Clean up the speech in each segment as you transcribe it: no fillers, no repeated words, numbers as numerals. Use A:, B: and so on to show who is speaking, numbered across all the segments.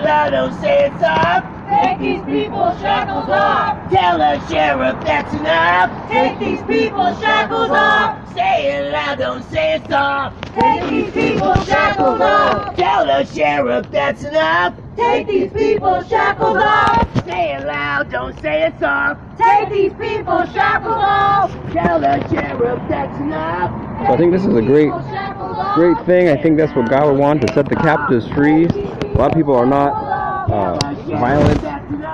A: loud, don't say it soft.
B: Take these people's shackles off.
A: Tell the sheriff that's enough.
B: Take these people's shackles off.
A: Say it loud, don't say it soft.
B: Take these people's shackles off.
A: Tell the sheriff that's enough.
B: Take these people's shackles off.
A: Say it loud, don't say it soft.
B: Take these people's shackles off.
A: Tell the sheriff that's enough.
C: So I think this is a great thing. I think that's what God would want, to set the captives free. A lot of people are not violent,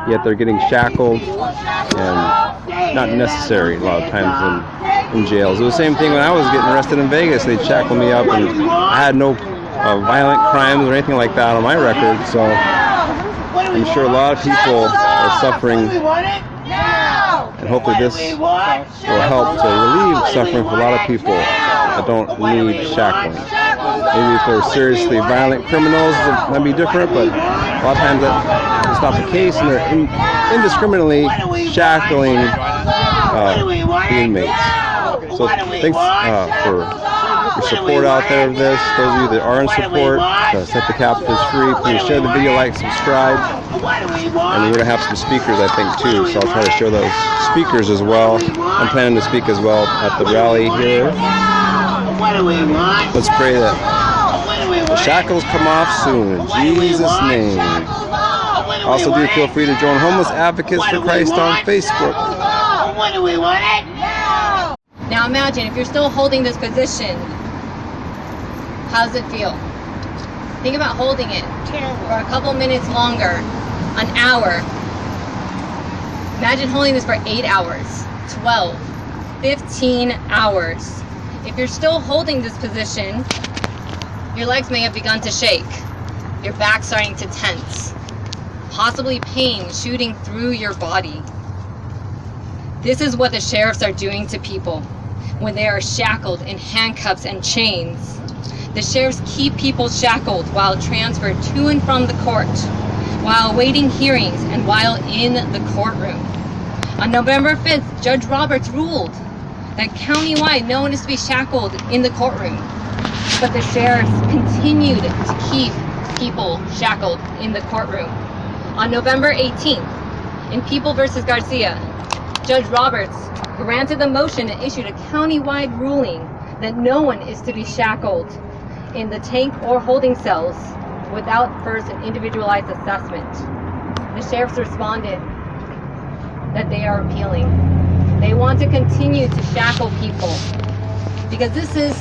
C: yet they're getting shackled, and not necessary a lot of times in jails. It was the same thing when I was getting arrested in Vegas. They'd shackle me up, and I had no violent crimes or anything like that on my record, so I'm sure a lot of people are suffering, and hopefully this will help to relieve suffering for a lot of people that don't need shackling. Maybe if they're seriously violent criminals, it might be different, but a lot of times that's not the case, and they're indiscriminately shackling inmates. So thanks for your support out there of this. Those of you that are in support to set the captives free, please share the video, like, subscribe. And we're going to have some speakers, I think, too, so I'll try to show those speakers as well. I'm planning to speak as well at the rally here. Let's pray that the shackles come off soon, in Jesus' name. Also, do feel free to join Homeless Advocates for Christ on Facebook.
D: Now imagine if you're still holding this position, how does it feel? Think about holding it for a couple minutes longer, an hour. Imagine holding this for 8 hours, 12, 15 hours. If you're still holding this position, your legs may have begun to shake, your back starting to tense, possibly pain shooting through your body. This is what the sheriffs are doing to people when they are shackled in handcuffs and chains. The sheriffs keep people shackled while transferred to and from the court, while awaiting hearings, and while in the courtroom. On November 5th, Judge Roberts ruled that countywide no one is to be shackled in the courtroom, but the sheriffs continued to keep people shackled in the courtroom. On November 18th, in People v. Garcia, Judge Roberts granted the motion and issued a countywide ruling that no one is to be shackled in the tank or holding cells without first an individualized assessment. The sheriffs responded that they are appealing. They want to continue to shackle people because this is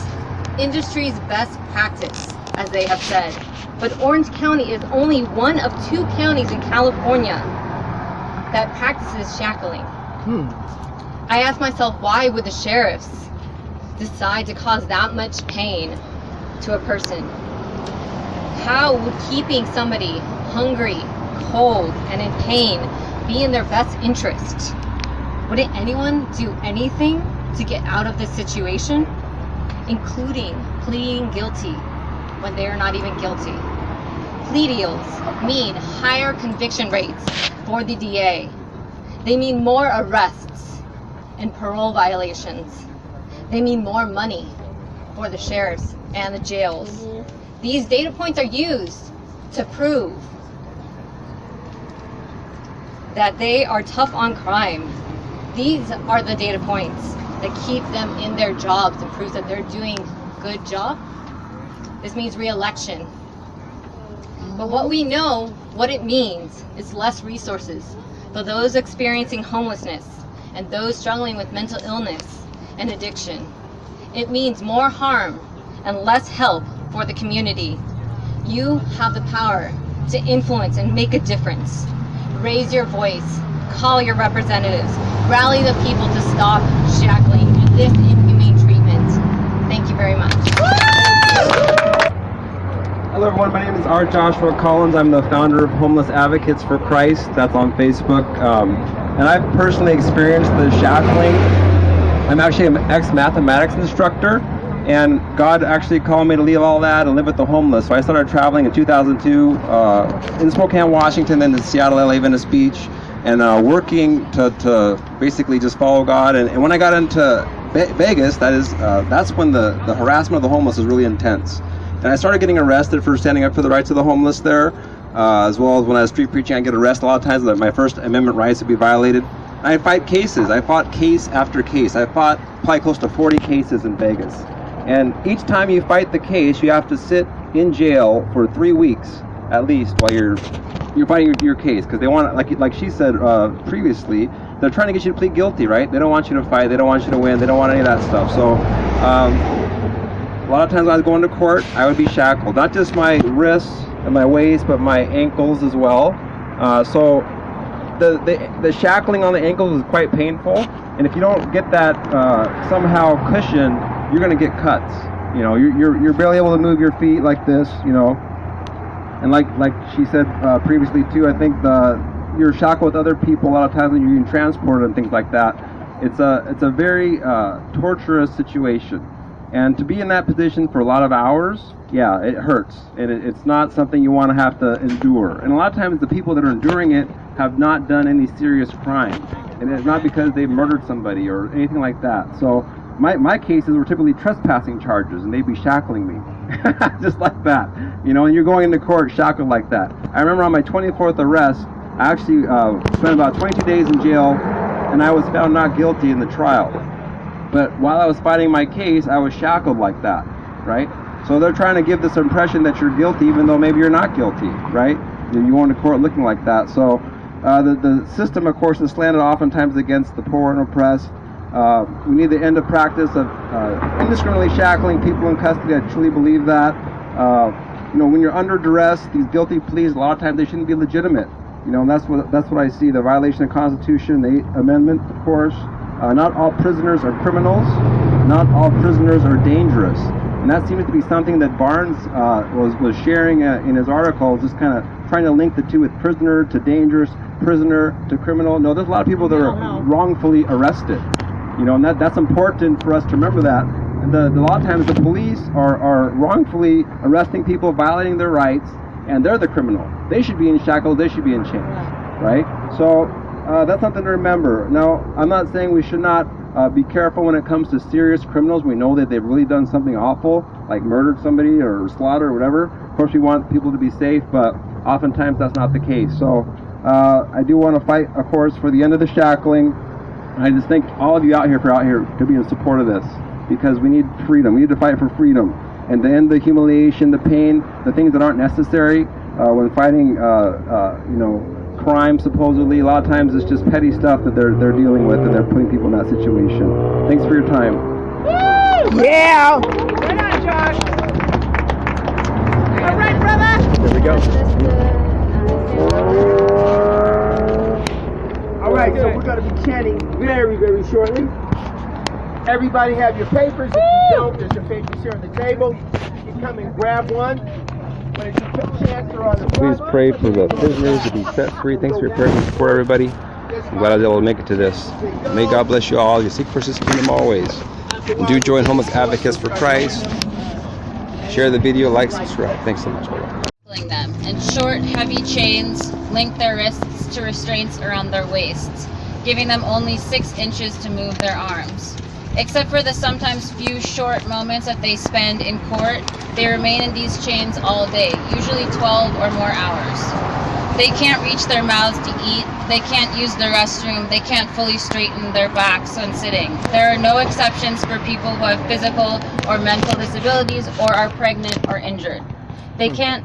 D: industry's best practice, as they have said. But Orange County is only one of 2 counties in California that practices shackling. I asked myself, why would the sheriffs decide to cause that much pain to a person? How would keeping somebody hungry, cold, and in pain be in their best interest? Wouldn't anyone do anything to get out of this situation, including pleading guilty when they are not even guilty? Plea deals mean higher conviction rates for the DA. They mean more arrests and parole violations. They mean more money for the sheriffs and the jails. These data points are used to prove that they are tough on crime. These are the data points that keep them in their jobs and proves that they're doing a good job. This means re-election. But what we know, what it means, is less resources for those experiencing homelessness and those struggling with mental illness and addiction. It means more harm and less help for the community. You have the power to influence and make a difference. Raise your voice, call your representatives, rally the people to stop shackling and this inhumane treatment. Thank you very much.
C: Hello everyone, my name is R.Joshua Collins. I'm the founder of Homeless Advocates for Christ. That's on Facebook. And I've personally experienced the shackling. I'm actually an ex-mathematics instructor, and God actually called me to leave all that and live with the homeless. So I started traveling in 2002 in Spokane, Washington, then to Seattle, LA, Venice Beach, and working to basically just follow God. And when I got into Vegas, that's when the harassment of the homeless is really intense. And I started getting arrested for standing up for the rights of the homeless there. as well as when I was street preaching, I get arrested a lot of times. That my First Amendment rights would be violated. I fight cases. I fought case after case. I fought probably close to 40 cases in Vegas. And each time you fight the case, you have to sit in jail for 3 weeks at least while you're fighting your case, because they want, like she said previously, they're trying to get you to plead guilty, right? They don't want you to fight. They don't want you to win. They don't want any of that stuff. So a lot of times when I was going to court, I would be shackled, not just my wrists and my waist, but my ankles as well. So the shackling on the ankles is quite painful, and if you don't get that somehow cushioned, you're going to get cuts. You know, you're barely able to move your feet like this, you know. And like she said previously too, I think you're shackled with other people a lot of times when you're being transported and things like that. It's a very torturous situation, and to be in that position for a lot of hours, yeah, it hurts, and it's not something you want to have to endure. And a lot of times the people that are enduring it have not done any serious crime, and it's not because they've murdered somebody or anything like that. So my cases were typically trespassing charges, and they'd be shackling me just like that, you know. And you're going into court shackled like that. I remember on my 24th arrest, I actually spent about 22 days in jail, and I was found not guilty in the trial. But while I was fighting my case, I was shackled like that, right? So they're trying to give this impression that you're guilty, even though maybe you're not guilty, right? You go into court looking like that. So the system, of course, is slanted oftentimes against the poor and oppressed. We need to end a practice of indiscriminately shackling people in custody. I truly believe that. You know, when you're under duress, these guilty pleas, a lot of times they shouldn't be legitimate. You know, and that's what I see. The violation of the Constitution, the 8th Amendment, of course. Not all prisoners are criminals. Not all prisoners are dangerous. And that seems to be something that Barnes was sharing in his article, just kind of trying to link the two with prisoner to dangerous, prisoner to criminal. No, there's a lot of people that are wrongfully arrested. You know, and that's important for us to remember that. And a lot of times the police are wrongfully arresting people, violating their rights, and they're the criminal. They should be in shackles, they should be in chains, right? So that's something to remember. Now, I'm not saying we should not be careful when it comes to serious criminals. We know that they've really done something awful, like murdered somebody or slaughtered or whatever. Of course, we want people to be safe, but oftentimes that's not the case. So I do want to fight, of course, for the end of the shackling. I just think all of you out here to be in support of this, because we need freedom. We need to fight for freedom and to end the humiliation, the pain, the things that aren't necessary when fighting, you know, crime. Supposedly, a lot of times it's just petty stuff that they're dealing with, and they're putting people in that situation. Thanks for your time.
A: Woo! Yeah! Right on, Josh! All right, brother!
C: There we go.
A: All right, so we're going to be chanting very, very shortly. Everybody have your papers. If you don't, there's some papers here on the table. You can come and grab one. When it's your chance, they're on the
C: Please pray for the prisoners to be set free. Thanks for your prayers and support, everybody. I'm glad I was able to make it to this. May God bless you all. You seek first His kingdom always. And do join Homeless Advocates for Christ. Share the video, like, subscribe. Thanks so much. Bye-bye.
D: Them, and short, heavy chains link their wrists to restraints around their waists, giving them only 6 inches to move their arms. Except for the sometimes few short moments that they spend in court, they remain in these chains all day, usually 12 or more hours. They can't reach their mouths to eat, they can't use the restroom, they can't fully straighten their backs when sitting. There are no exceptions for people who have physical or mental disabilities or are pregnant or injured. They can't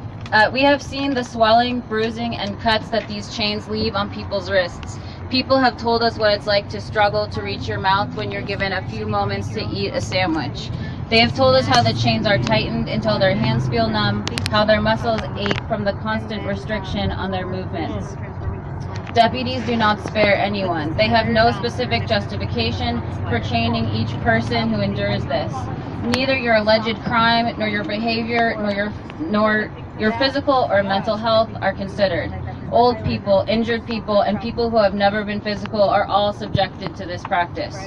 D: we have seen the swelling, bruising, and cuts that these chains leave on people's wrists. People have told us what it's like to struggle to reach your mouth when you're given a few moments to eat a sandwich. They have told us how the chains are tightened until their hands feel numb, how their muscles ache from the constant restriction on their movements. Deputies do not spare anyone. They have no specific justification for chaining each person who endures this. Neither your alleged crime, nor your behavior, nor your physical or mental health are considered. Old people, injured people, and people who have never been physical are all subjected to this practice.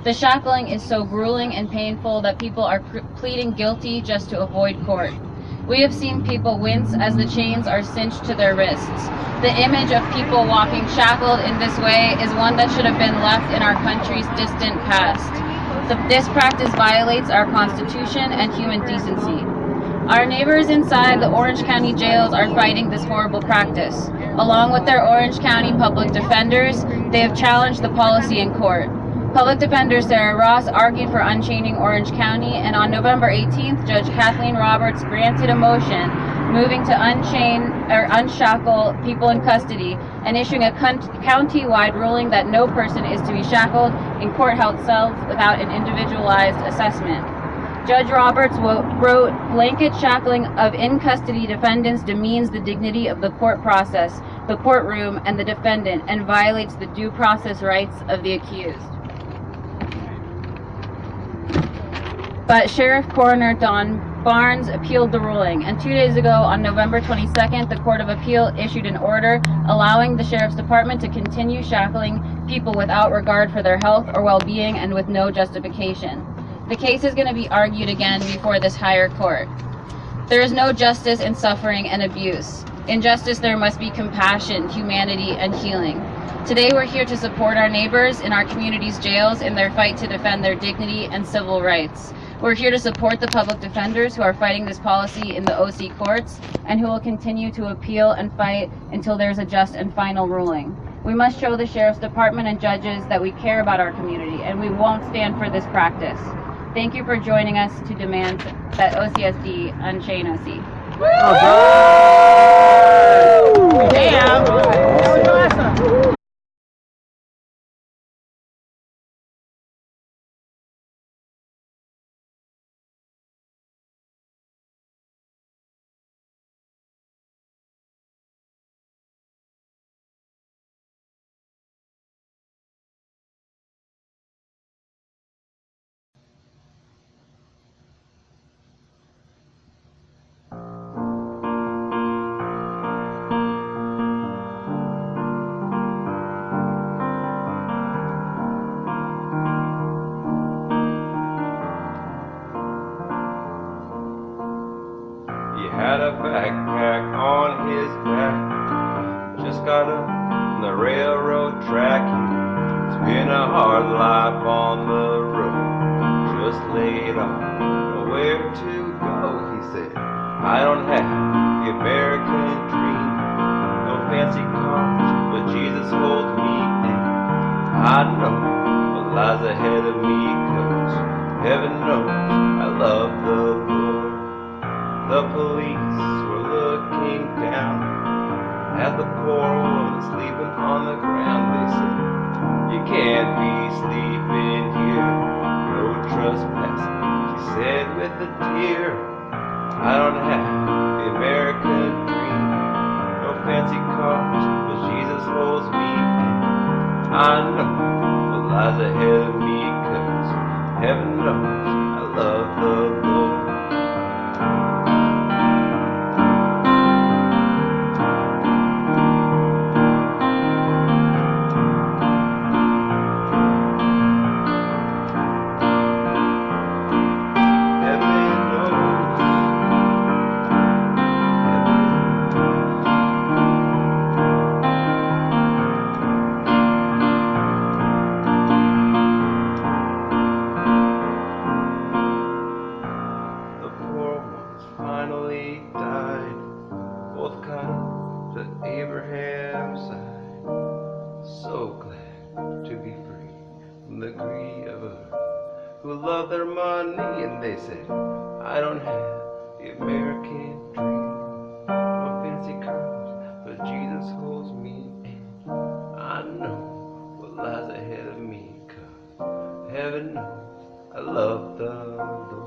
D: The shackling is so grueling and painful that people are pleading guilty just to avoid court. We have seen people wince as the chains are cinched to their wrists. The image of people walking shackled in this way is one that should have been left in our country's distant past. This practice violates our Constitution and human decency.
E: Our neighbors inside the Orange County jails are fighting this horrible practice. Along with their Orange County public defenders, they have challenged the policy in court. Public Defender Sarah Ross argued for unchaining Orange County, and on November 18th, Judge Kathleen Roberts granted a motion moving to unshackle people in custody and issuing a county-wide ruling that no person is to be shackled in courthouse cells without an individualized assessment. Judge Roberts wrote, "Blanket shackling of in-custody defendants demeans the dignity of the court process, the courtroom, and the defendant, and violates the due process rights of the accused." But Sheriff Coroner Don Barnes appealed the ruling, and 2 days ago, on November 22nd, the Court of Appeal issued an order allowing the Sheriff's Department to continue shackling people without regard for their health or well-being and with no justification. The case is going to be argued again before this higher court. There is no justice in suffering and abuse. In justice, there must be compassion, humanity, and healing. Today, we're here to support our neighbors in our community's jails in their fight to defend their dignity and civil rights. We're here to support the public defenders who are fighting this policy in the OC courts and who will continue to appeal and fight until there's a just and final ruling. We must show the Sheriff's Department and judges that we care about our community, and we won't stand for this practice. Thank you for joining us to demand that OCSD unchain OC.
A: Damn! That was awesome!
C: Had a backpack on his back, just got up on the railroad track. It's been a hard life on the road, just laid off, nowhere to go. He said, I don't have the American dream, no fancy cars, but Jesus holds me in. I know what lies ahead of me, 'cause heaven knows I love the Lord. The police were looking down at the poor woman sleeping on the ground. They said, you can't be sleeping here, no trespassing. She said with a tear, I don't have the American dream, no fancy cars, but Jesus holds me in. I know what lies ahead of me, 'cause heaven knows I love the Lord. Finally died, both cut up to Abraham's side. So glad to be free from the greed of earth, who love their money, and they said, I don't have the American dream, no fancy cars, but Jesus holds me in. I know what lies ahead of me, 'cause heaven knows I love the Lord.